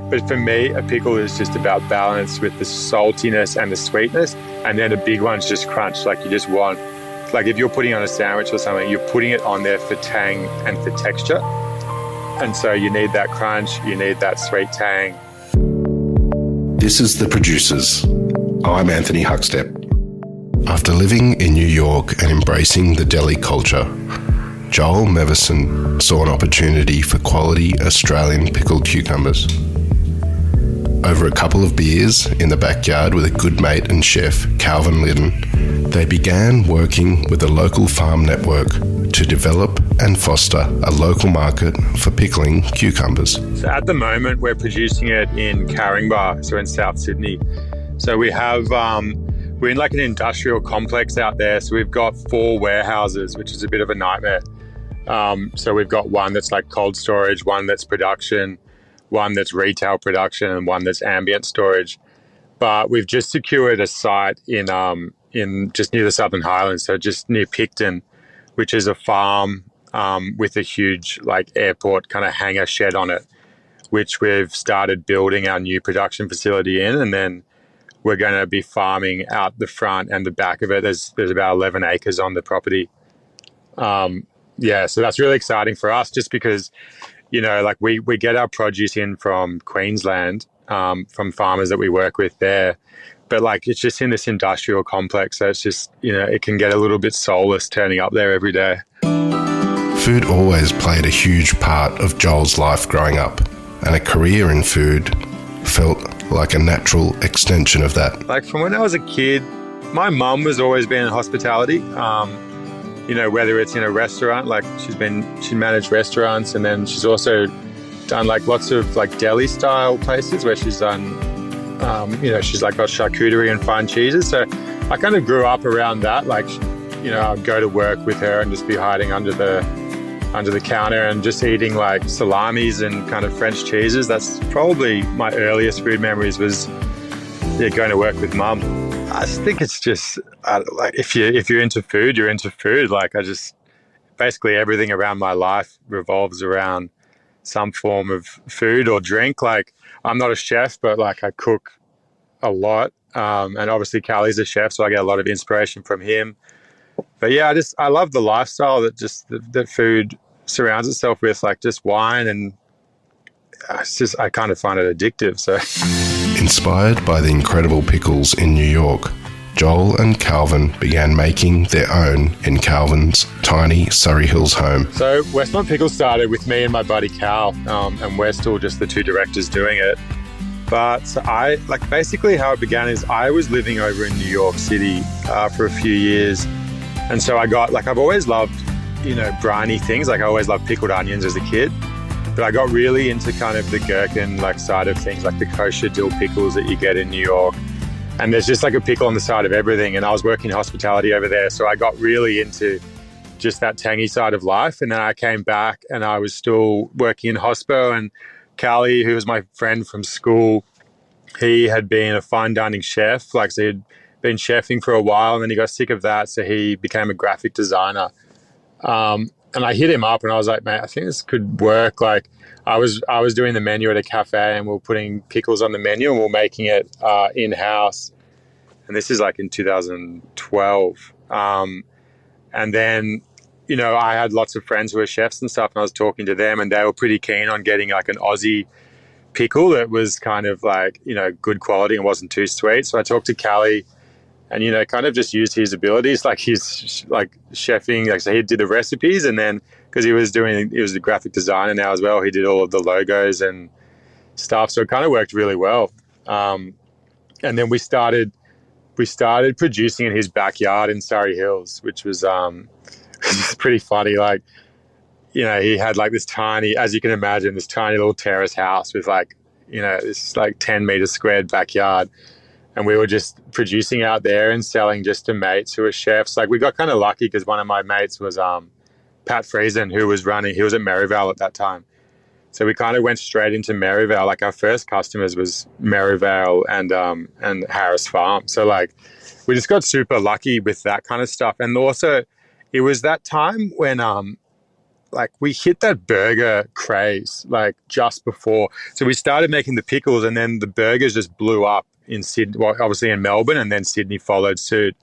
But for me, a pickle is just about balance with the saltiness and the sweetness. And then a big one's just crunch. Like you just want, like if you're putting on a sandwich or something, you're putting it on there for tang and for texture. And so you need that crunch, you need that sweet tang. This is The Producers. I'm Anthony Huckstep. After living in New York and embracing the deli culture, Joel Mevissen saw an opportunity for quality Australian pickled cucumbers. Over a couple of beers in the backyard with a good mate and chef, Calvin Lidden, they began working with a local farm network to develop and foster a local market for pickling cucumbers. So at the moment, we're producing it in Caringbah, so in South Sydney. So we have, we're in like an industrial complex out there. So we've got 4 warehouses, which is a bit of a nightmare. So we've got one that's like cold storage, one that's production, one that's retail production, and one that's ambient storage. But we've just secured a site in just near the Southern Highlands, so just near Picton, which is a farm with a huge like airport kind of hangar shed on it, which we've started building our new production facility in, and then we're going to be farming out the front and the back of it. There's about 11 acres on the property. So that's really exciting for us, just because, you know, like we get our produce in from Queensland, from farmers that we work with there. But like it's just in this industrial complex. So it's just, you know, it can get a little bit soulless turning up there every day. Food always played a huge part of Joel's life growing up, and a career in food felt like a natural extension of that. Like from when I was a kid, my mum was always been in hospitality. You know, whether it's in a restaurant, like she managed restaurants, and then she's also done like lots of like deli style places where she's done, you know, she's like got charcuterie and fine cheeses. So I kind of grew up around that. Like, you know, I'd go to work with her and just be hiding under the counter and just eating like salamis and kind of French cheeses. That's probably my earliest food memories, was going to work with mum. I just think it's just like if you're into food, you're into food. Like basically everything around my life revolves around some form of food or drink. Like I'm not a chef, but like I cook a lot, and obviously Callie's a chef, so I get a lot of inspiration from him. But yeah, I love the lifestyle that food surrounds itself with, like just wine, and I kind of find it addictive. So. Inspired by the incredible pickles in New York, Joel and Calvin began making their own in Calvin's tiny Surrey Hills home. So Westmont Pickles started with me and my buddy Cal, and we're still just the 2 directors doing it. But basically how it began is I was living over in New York City for a few years. And so I've always loved, you know, briny things. Like I always loved pickled onions as a kid. But I got really into kind of the gherkin side of things, like the kosher dill pickles that you get in New York. And there's just like a pickle on the side of everything. And I was working hospitality over there, so I got really into just that tangy side of life. And then I came back and I was still working in hospo, and Callie, who was my friend from school, he had been a fine dining chef. Like, so he'd been chefing for a while, and then he got sick of that, so he became a graphic designer. And I hit him up and I was like, mate, I think this could work. Like I was doing the menu at a cafe, and we were putting pickles on the menu, and we were making it in-house. And this is like in 2012. And then, you know, I had lots of friends who were chefs and stuff, and I was talking to them, and they were pretty keen on getting like an Aussie pickle that was kind of like, you know, good quality and wasn't too sweet. So I talked to Callie, and, you know, kind of just used his abilities, like he's like chefing. Like, so he did the recipes, and then because he was the graphic designer now as well, he did all of the logos and stuff. So it kind of worked really well. And then we started producing in his backyard in Surrey Hills, which was pretty funny. Like, you know, he had like this tiny, as you can imagine, this tiny little terrace house with like, you know, this like 10 meter squared backyard. And we were just producing out there and selling just to mates who were chefs. Like we got kind of lucky because one of my mates was Pat Friesen, he was at Merivale at that time. So we kind of went straight into Merivale. Like our first customers was Merivale and Harris Farm. So like we just got super lucky with that kind of stuff. And also it was that time when like we hit that burger craze like just before. So we started making the pickles, and then the burgers just blew up in Sydney, well, obviously in Melbourne, and then Sydney followed suit.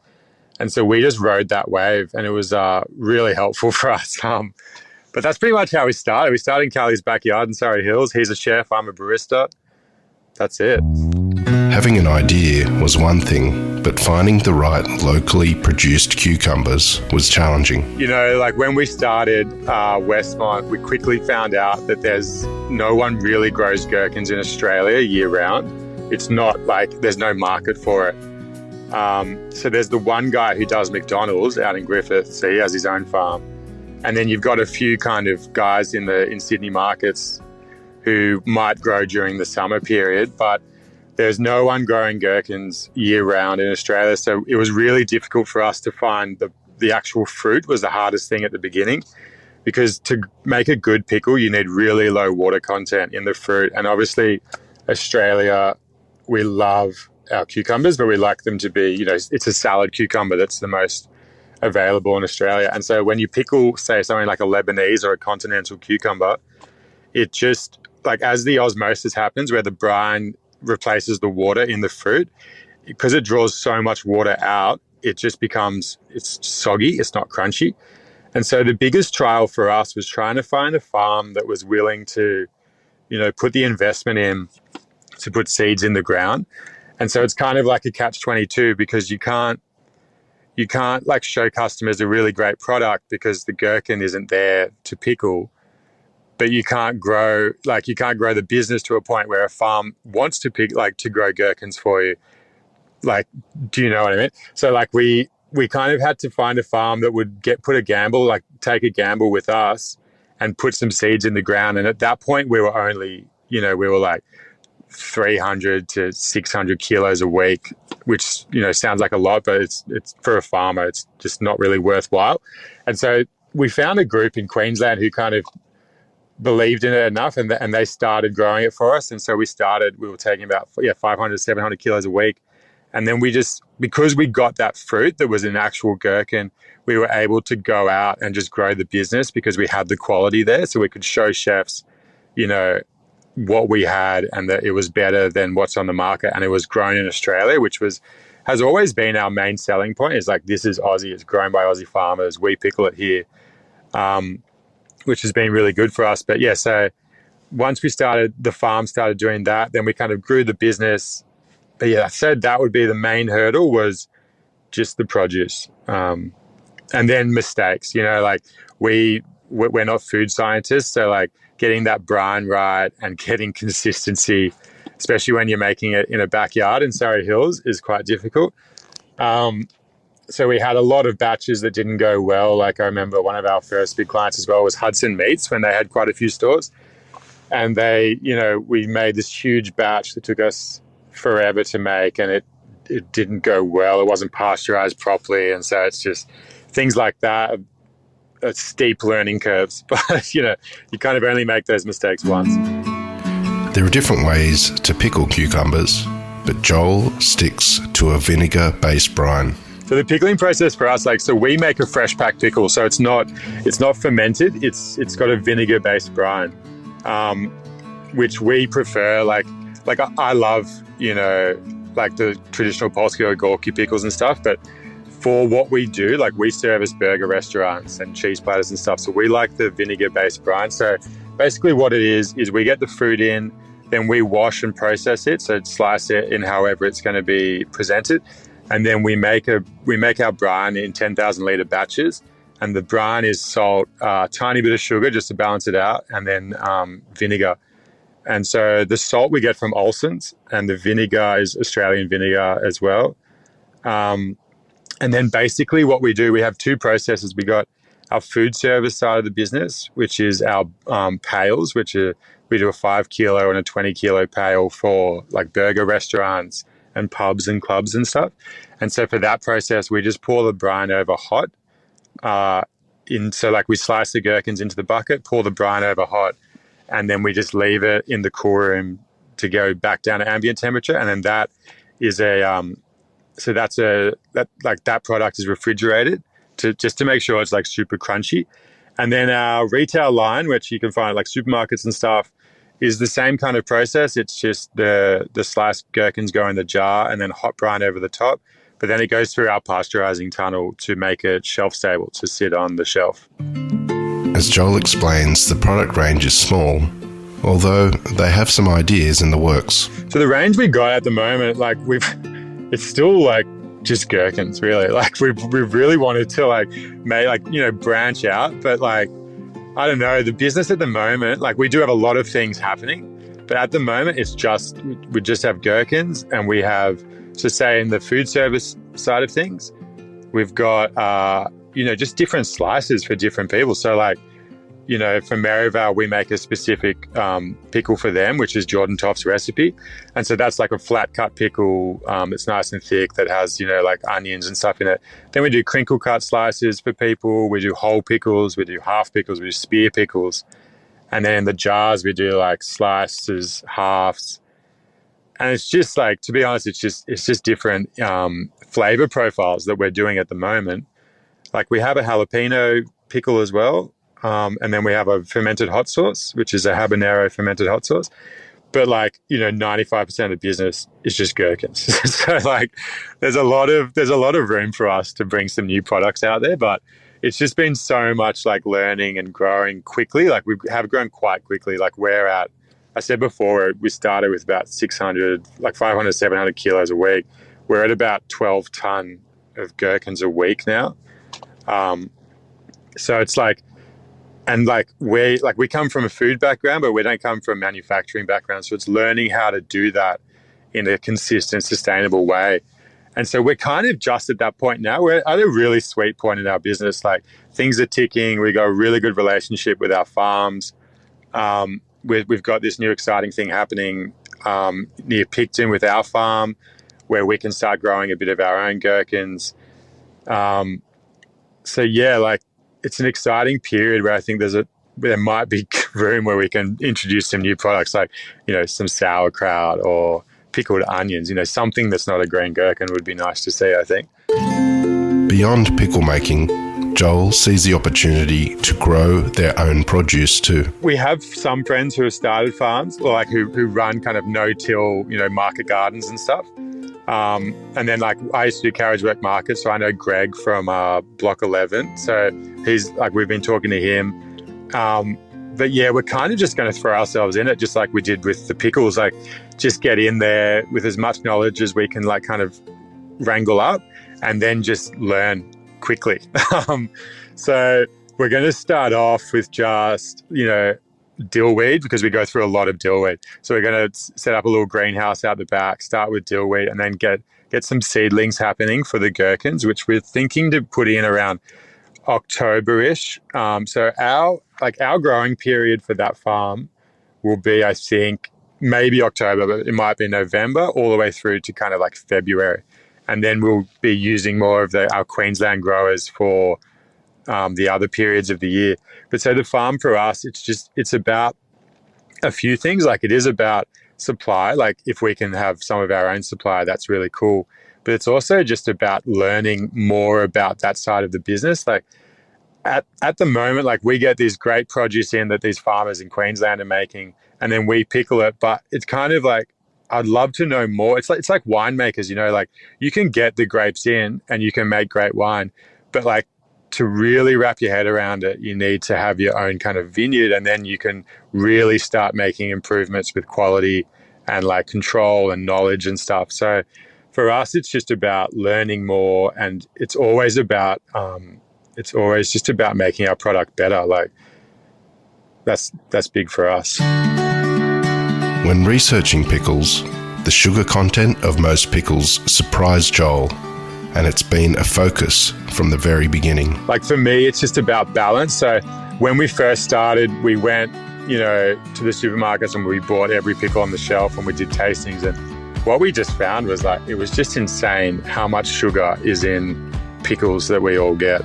And so we just rode that wave, and it was really helpful for us. But that's pretty much how we started. We started in Callie's backyard in Surrey Hills. He's a chef, I'm a barista. That's it. Having an idea was one thing, but finding the right locally produced cucumbers was challenging. You know, like when we started Westmont, we quickly found out that there's no one really grows gherkins in Australia year round. It's not like there's no market for it. So there's the one guy who does McDonald's out in Griffith, so he has his own farm. And then you've got a few kind of guys in Sydney markets who might grow during the summer period, but there's no one growing gherkins year round in Australia. So it was really difficult for us to find the actual fruit was the hardest thing at the beginning, because to make a good pickle, you need really low water content in the fruit. And obviously Australia, we love our cucumbers, but we like them to be, you know, it's a salad cucumber that's the most available in Australia. And so when you pickle, say, something like a Lebanese or a continental cucumber, it just, like as the osmosis happens where the brine replaces the water in the fruit, because it draws so much water out, it just becomes, it's soggy, it's not crunchy. And so the biggest trial for us was trying to find a farm that was willing to, you know, put the investment in to put seeds in the ground. And so it's kind of like a catch-22, because you can't like show customers a really great product because the gherkin isn't there to pickle, but you can't grow the business to a point where a farm wants to to grow gherkins for you. Like, do you know what I mean? So like we kind of had to find a farm that would take a gamble with us and put some seeds in the ground. And at that point we were only, we were like 300 to 600 kilos a week, which, sounds like a lot, but it's for a farmer, it's just not really worthwhile. And so we found a group in Queensland who kind of believed in it enough, and they started growing it for us. And so we were taking about 500, 700 kilos a week. And then because we got that fruit that was an actual gherkin, we were able to go out and just grow the business because we had the quality there. So we could show chefs, what we had, and that it was better than what's on the market. And it was grown in Australia, which has always been our main selling point. Is like, this is Aussie, it's grown by Aussie farmers, we pickle it here, which has been really good for us. But yeah, so once the farm started doing that, then we kind of grew the business. But yeah, I said that would be the main hurdle, was just the produce. And then mistakes, like we're not food scientists. So like getting that brine right and getting consistency, especially when you're making it in a backyard in Surrey Hills, is quite difficult. So we had a lot of batches that didn't go well. Like I remember one of our first big clients as well was Hudson Meats, when they had quite a few stores. And we made this huge batch that took us forever to make, and it didn't go well. It wasn't pasteurized properly. And so it's just things like that, steep learning curves. But, you kind of only make those mistakes once. There are different ways to pickle cucumbers, but Joel sticks to a vinegar-based brine. So the pickling process for us, so we make a fresh pack pickle. So it's not fermented. It's got a vinegar-based brine, which we prefer. Like I love, like the traditional Polski or Gorky pickles and stuff. But for what we do, we service burger restaurants and cheese platters and stuff. So we like the vinegar-based brine. So basically what it is we get the fruit in, then we wash and process it. So slice it in however it's going to be presented. And then we make our brine in 10,000 litre batches. And the brine is salt, tiny bit of sugar just to balance it out, and then vinegar. And so the salt we get from Olsen's, and the vinegar is Australian vinegar as well. And then basically what we do, we have two processes. We got our food service side of the business, which is our pails, we do a 5 kilo and a 20 kilo pail for like burger restaurants and pubs and clubs and stuff. And so for that process, we just pour the brine over hot. So we slice the gherkins into the bucket, pour the brine over hot, and then we just leave it in the cool room to go back down to ambient temperature. And then that is that product is refrigerated to make sure it's like super crunchy. And then our retail line, which you can find at like supermarkets and stuff, is the same kind of process. It's just the sliced gherkins go in the jar and then hot brine over the top. But then it goes through our pasteurizing tunnel to make it shelf stable to sit on the shelf. As Joel explains, the product range is small, although they have some ideas in the works. So the range we got at the moment, like it's still like just gherkins, really. Like we've really wanted to like make like, you know, branch out, but like, I don't know, the business at the moment, like we do have a lot of things happening, but at the moment it's just, we just have gherkins, and we have, so say in the food service side of things, we've got, you know, just different slices for different people. So like, you know, for Maryvale, we make a specific pickle for them, which is Jordan Toff's recipe. And so that's like a flat cut pickle. It's nice and thick, that has, you know, like onions and stuff in it. Then we do crinkle cut slices for people. We do whole pickles. We do half pickles. We do spear pickles. And then in the jars, we do like slices, halves. And it's just like, to be honest, it's just different flavor profiles that we're doing at the moment. Like we have a jalapeno pickle as well. And then we have a fermented hot sauce, which is a habanero fermented hot sauce. But like, you know, 95% of the business is just gherkins. So like there's a lot of room for us to bring some new products out there, but it's just been so much like learning and growing quickly. Like we have grown quite quickly. Like we're at, I said before, we started with about 600, like 500, 700 kilos a week. We're at about 12 ton of gherkins a week now. So it's like, and like we come from a food background, but we don't come from a manufacturing background. So it's learning how to do that in a consistent, sustainable way. And so we're kind of just at that point now. We're at a really sweet point in our business. Like things are ticking. We got a really good relationship with our farms. We've got this new exciting thing happening near Picton with our farm, where we can start growing a bit of our own gherkins. So yeah, like it's an exciting period where I think there might be room where we can introduce some new products, like, you know, some sauerkraut or pickled onions. You know, something that's not a green gherkin would be nice to see, I think. Beyond pickle making, Joel sees the opportunity to grow their own produce too. We have some friends who have started farms, or like who run kind of no-till, you know, market gardens and stuff. And then like I used to do carriage work markets, so I know Greg from Block 11. So he's like, we've been talking to him. But yeah, we're kind of just going to throw ourselves in it, just like we did with the pickles. Like just get in there with as much knowledge as we can, like kind of wrangle up, and then just learn quickly. So we're going to start off with just, you know, dillweed, because we go through a lot of dillweed. So we're going to set up a little greenhouse out the back, start with dillweed, and then get some seedlings happening for the gherkins, which we're thinking to put in around October-ish. So our growing period for that farm will be, I think, maybe October, but it might be November, all the way through to kind of like February. And then we'll be using more of our Queensland growers for the other periods of the year. But so the farm for us, it's about a few things. Like it is about supply. Like if we can have some of our own supply, that's really cool. But it's also just about learning more about that side of the business. Like at the moment, like we get these great produce in that these farmers in Queensland are making, and then we pickle it. But it's kind of like, I'd love to know more. It's like winemakers, you know, like you can get the grapes in and you can make great wine, but like to really wrap your head around it, you need to have your own kind of vineyard, and then you can really start making improvements with quality and like control and knowledge and stuff. So for us, it's just about learning more, and it's always just about making our product better. Like that's big for us. When researching pickles, the sugar content of most pickles surprised Joel, and it's been a focus from the very beginning. Like for me, it's just about balance. So when we first started, we went, you know, to the supermarkets and we bought every pickle on the shelf and we did tastings. And what we just found was like, it was just insane how much sugar is in pickles that we all get.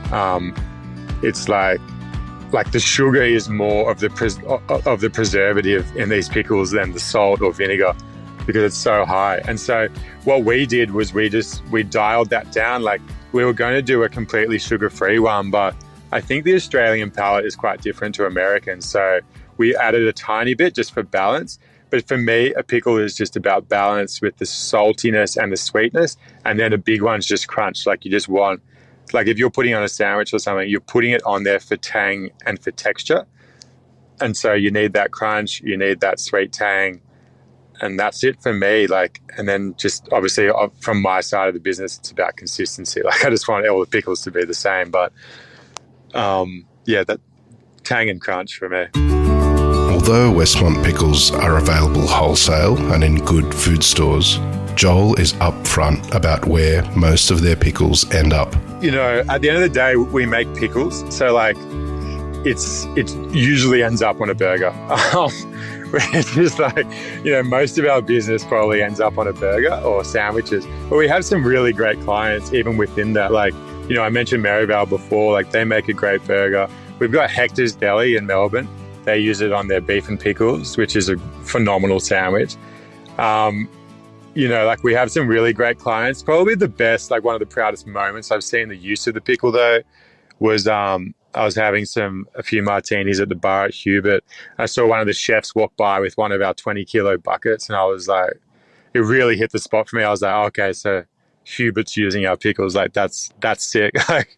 It's like the sugar is more of the preservative in these pickles than the salt or vinegar, because it's so high. And so what we did was we dialed that down. Like we were going to do a completely sugar-free one, but I think the Australian palate is quite different to American. So we added a tiny bit just for balance. But for me, a pickle is just about balance with the saltiness and the sweetness. And then a big one's just crunch. Like you just want, like if you're putting on a sandwich or something, you're putting it on there for tang and for texture. And so you need that crunch, you need that sweet tang. And that's it for me. Like, and then just obviously from my side of the business, it's about consistency. Like I just want all the pickles to be the same. But that tang and crunch for me. Although Westmont Pickles are available wholesale and in good food stores, Joel is upfront about where most of their pickles end up. You know, at the end of the day, we make pickles. So like, it usually ends up on a burger. It's just like, you know, most of our business probably ends up on a burger or sandwiches. But we have some really great clients even within that. Like, you know, I mentioned Maryvale before, like they make a great burger. We've got Hector's Deli in Melbourne. They use it on their beef and pickles, which is a phenomenal sandwich. You know, like we have some really great clients. Probably the best, like one of the proudest moments I've seen the use of the pickle though was I was having a few martinis at the bar at Hubert. I saw one of the chefs walk by with one of our 20-kilo buckets, and I was like, it really hit the spot for me. I was like, okay, so Hubert's using our pickles. Like that's sick. Like,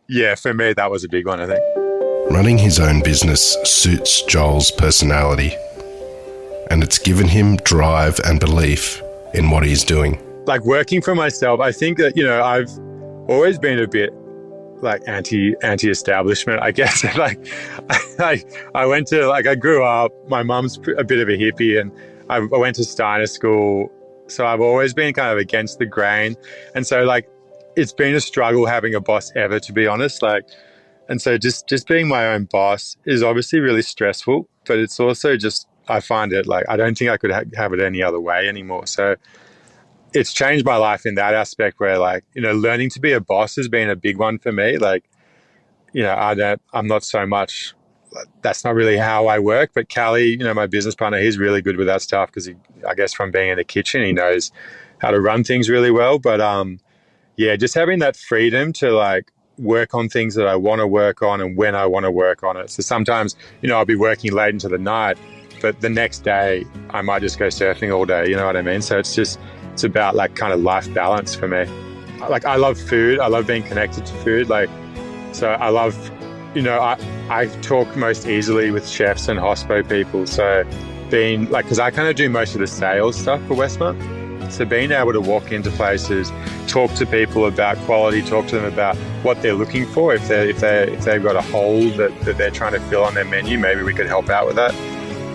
yeah, for me that was a big one, I think. Running his own business suits Joel's personality, and it's given him drive and belief in what he's doing. Like working for myself, I think that, you know, I've always been a bit like anti-establishment, I guess. Like I went to, like I grew up, my mum's a bit of a hippie, and I went to Steiner school. So I've always been kind of against the grain. And so like, it's been a struggle having a boss ever, to be honest. Like, and so just being my own boss is obviously really stressful, but it's also just, I find it like, I don't think I could have it any other way anymore. So it's changed my life in that aspect where like, you know, learning to be a boss has been a big one for me. Like, you know, I'm not so much, that's not really how I work, but Callie, you know, my business partner, he's really good with that stuff because I guess from being in the kitchen, he knows how to run things really well. But yeah, just having that freedom to like work on things that I want to work on and when I want to work on it. So sometimes, you know, I'll be working late into the night, but the next day I might just go surfing all day. You know what I mean? So it's about like kind of life balance for me. Like I love food. I love being connected to food. Like, so I love, you know, I talk most easily with chefs and hospo people. So being like, because I kind of do most of the sales stuff for Westmont. So being able to walk into places, talk to people about quality, talk to them about what they're looking for. If they've got a hole that they're trying to fill on their menu, maybe we could help out with that.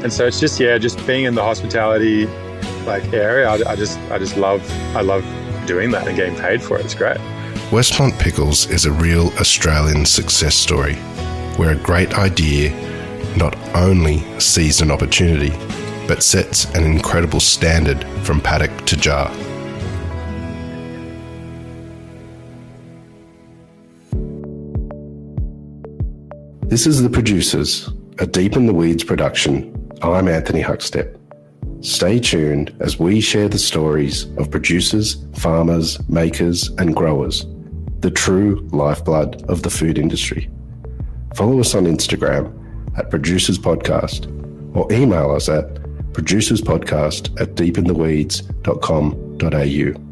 And so it's just, yeah, just being in the hospitality like area, I love doing that and getting paid for it. It's great. Westmont Pickles is a real Australian success story where a great idea not only seized an opportunity, but sets an incredible standard from paddock to jar. This is The Producers, a Deep in the Weeds production. I'm Anthony Huckstep. Stay tuned as we share the stories of producers, farmers, makers, and growers, the true lifeblood of the food industry. Follow us on Instagram at Producers Podcast or email us at producerspodcast@deepintheweeds.com.au.